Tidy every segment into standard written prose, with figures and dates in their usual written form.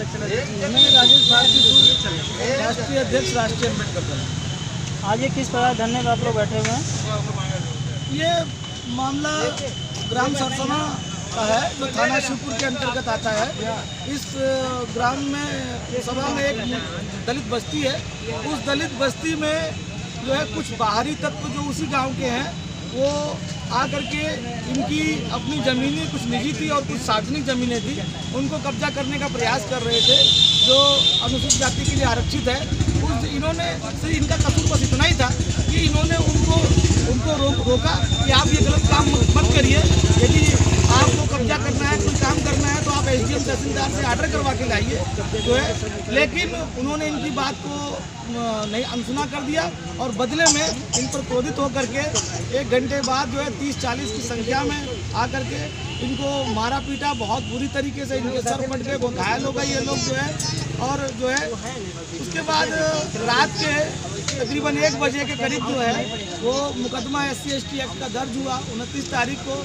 मैं राजेश भारती, राष्ट्रीय अध्यक्ष राष्ट्रीय अम्बेडकर दल। आज ये किस प्रकार धरने पर आप लोग बैठे हुए हैं? ये मामला ग्राम सरसना का है, जो थाना शिवपुर के अंतर्गत आता है। इस ग्राम में सभा में एक दलित बस्ती है। उस दलित बस्ती में जो है कुछ बाहरी तत्व जो उसी गांव के हैं, वो आकर के इनकी अपनी ज़मीनें कुछ निजी थी और कुछ सार्वजनिक ज़मीनें थी, उनको कब्जा करने का प्रयास कर रहे थे, जो अनुसूचित जाति के लिए आरक्षित है। इन्होंने इनका कसूर बस इतना ही था कि इन्होंने उनको रोका कि आप ये गलत काम मत करिए। यदि आपको कब्जा करना है, कोई काम करना है, तो आप एसडीएम तहसीलदार से ऑर्डर करवा के लाइए जो है। लेकिन उन्होंने इनकी बात को नहीं अनसुना कर दिया और बदले में इन पर क्रोधित होकर के 1 घंटे बाद जो है 30-40 की संख्या में आकर के इनको मारा पीटा। बहुत बुरी तरीके से इनके सर फट गए, बहुत घायल हो गए ये लोग जो है। और जो है उसके बाद रात के तकरीबन 1 बजे के करीब जो है वो मुकदमा SC/ST एक्ट का दर्ज हुआ। 29 तारीख को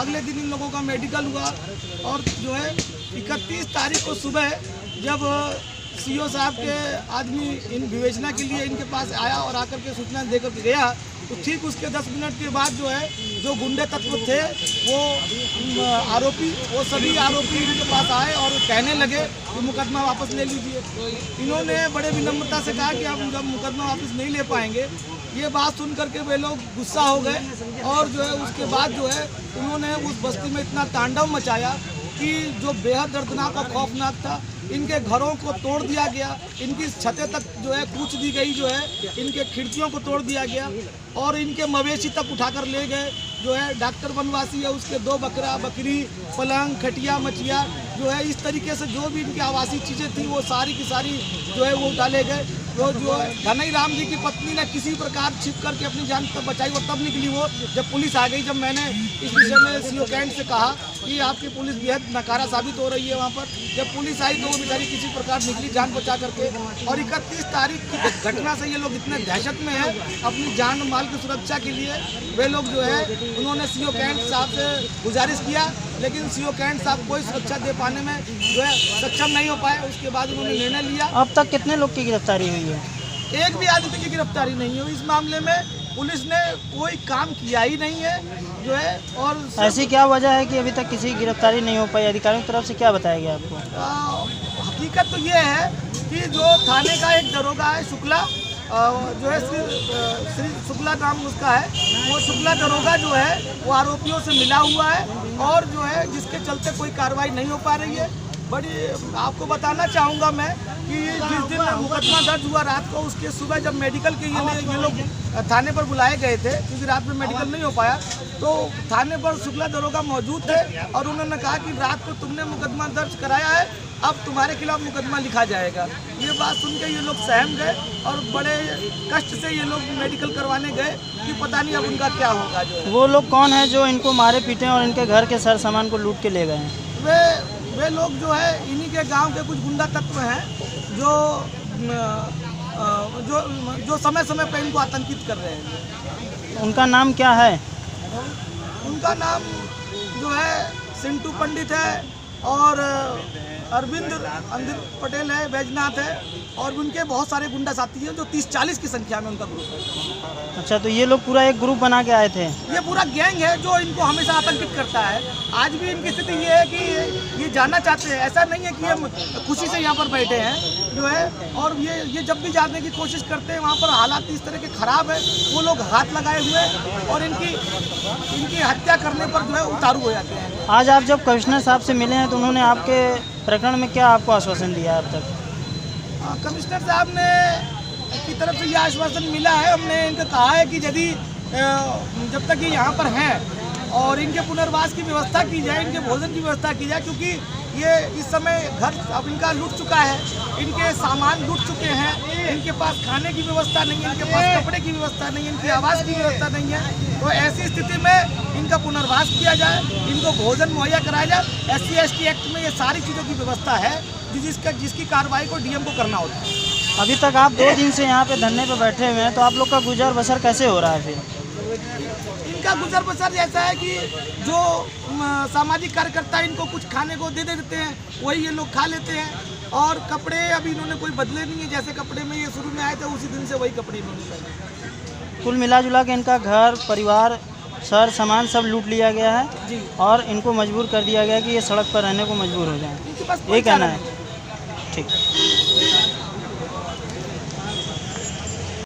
अगले दिन इन लोगों का मेडिकल हुआ और जो है 31 तारीख को सुबह जब CO साहब के आदमी इन विवेचना के लिए इनके पास आया और आकर के सूचना देकर के गया, तो ठीक उसके 10 मिनट के बाद जो है जो गुंडे तत्व थे वो आरोपी, वो सभी आरोपी इनके पास आए और कहने लगे कि मुकदमा वापस ले लीजिए। इन्होंने बड़े विनम्रता से कहा कि आप जब मुकदमा वापस नहीं ले पाएंगे। ये बात सुन करके वे लोग गुस्सा हो गए और जो है उसके बाद जो है उन्होंने उस बस्ती में इतना तांडव मचाया कि जो बेहद दर्दनाक और खौफनाक था। इनके घरों को तोड़ दिया गया, इनकी छतें तक जो है कूच दी गई, जो है इनके खिड़कियों को तोड़ दिया गया और इनके मवेशी तक उठाकर ले गए। जो है डॉक्टर बनवासी है, उसके 2 बकरा बकरी, पलंग, खटिया, मचिया, जो है इस तरीके से जो भी इनकी आवासीय चीज़ें थी वो सारी की सारी जो है वो डाले गए। तो जो है धनई राम जी की पत्नी ने किसी प्रकार छिप करके अपनी जान तब बचाई और तब निकली वो, जब पुलिस आ गई। जब मैंने इस विषय में CO कैंट से कहा कि आपकी पुलिस बेहद नकारा साबित हो रही है वहाँ पर, जब पुलिस आई तो वो बेचारी किसी प्रकार निकली जान बचा करके। और 31 तारीख की घटना से ये लोग इतने दहशत में हैं अपनी जान माल की सुरक्षा के लिए। वे लोग जो है उन्होंने CO कैंट साहब से गुजारिश किया, लेकिन CO कैंट साहब कोई सुरक्षा दे पाने में जो है सक्षम नहीं हो पाए। उसके बाद उन्होंने निर्णय लिया। अब तक कितने लोग की गिरफ्तारी हुई है? एक भी आदमी की गिरफ्तारी नहीं हुई। इस मामले में पुलिस ने कोई काम किया ही नहीं है जो है। और ऐसी क्या वजह है कि अभी तक किसी की गिरफ्तारी नहीं हो पाई? अधिकारियों की तरफ से क्या बताया गया आपको? हकीकत तो ये है कि जो थाने का एक दरोगा है शुक्ला, जो है श्री शुक्ला नाम उसका है, वो शुक्ला दरोगा जो है वो आरोपियों से मिला हुआ है और जो है जिसके चलते कोई कार्रवाई नहीं हो पा रही है। बड़ी आपको बताना चाहूँगा मैं कि जिस दिन मुकदमा दर्ज हुआ रात को, उसके सुबह जब मेडिकल के ये लोग थाने पर बुलाए गए थे, क्योंकि रात में मेडिकल नहीं हो पाया, तो थाने पर शुक्ला दरोगा मौजूद थे और उन्होंने कहा कि रात को तुमने मुकदमा दर्ज कराया है, अब तुम्हारे खिलाफ मुकदमा लिखा जाएगा। ये बात सुन के ये लोग सहम गए और बड़े कष्ट से ये लोग मेडिकल करवाने गए कि पता नहीं अब उनका क्या होगा। जो वो लोग कौन है जो इनको मारे पीटे और इनके घर के सर सामान को लूट के ले गए हैं? वे लोग जो है इन्हीं के गांव के कुछ गुंडा तत्व हैं जो समय समय पर इनको आतंकित कर रहे हैं। उनका नाम क्या है? उनका नाम जो है सिंटू पंडित है और अरविंद पटेल है, बैजनाथ है और उनके बहुत सारे गुंडा साथी हैं जो 30-40 की संख्या में उनका ग्रुप है। अच्छा, तो ये लोग पूरा एक ग्रुप बना के आए थे? ये पूरा गैंग है जो इनको हमेशा आतंकित करता है। आज भी इनकी स्थिति ये है कि ये जाना चाहते हैं, ऐसा नहीं है कि हम खुशी से यहाँ पर बैठे हैं जो है। और ये जब भी जाने की कोशिश करते हैं वहाँ पर हालात इस तरह के ख़राब है, वो लोग हाथ लगाए हुए और इनकी हत्या करने पर जो है उतारू हो जाते हैं। आज आप जब कमिश्नर साहब से मिले हैं तो उन्होंने आपके प्रकरण में क्या आपको आश्वासन दिया है अब तक? कमिश्नर साहब ने की तरफ से यह आश्वासन मिला है। हमने इनको कहा है कि यदि जब तक ये यहाँ पर हैं और इनके पुनर्वास की व्यवस्था की जाए, इनके भोजन की व्यवस्था की जाए, क्योंकि ये इस समय घर अब इनका लूट चुका है, इनके सामान लूट चुके हैं, इनके पास खाने की व्यवस्था नहीं है, इनके पास कपड़े की व्यवस्था नहीं है, इनकी आवास की व्यवस्था नहीं है। तो ऐसी स्थिति में इनका पुनर्वास किया जाए, इनको भोजन मुहैया कराया जाए। SC/ST एक्ट में ये सारी चीज़ों की व्यवस्था है जिसकी कार्रवाई को DM को करना होता है। अभी तक आप 2 दिन से यहाँ पे धरने पे बैठे हुए हैं, तो आप लोग का गुजर बसर कैसे हो रहा है फिर? इनका गुजर बसर जैसा है कि जो सामाजिक कार्यकर्ता इनको कुछ खाने को दे देते हैं, वही ये लोग खा लेते हैं और कपड़े अभी इन्होंने कोई बदले नहीं है, जैसे कपड़े में ये शुरू में आए थे उसी दिन से वही कपड़े इन्होंने पहने। कुल मिला जुला के इनका घर परिवार सर सामान सब लूट लिया गया है जी, और इनको मजबूर कर दिया गया कि ये सड़क पर रहने को मजबूर हो जाएं। इनके पास ये कोई कहना चारा है। नहीं। ठीक।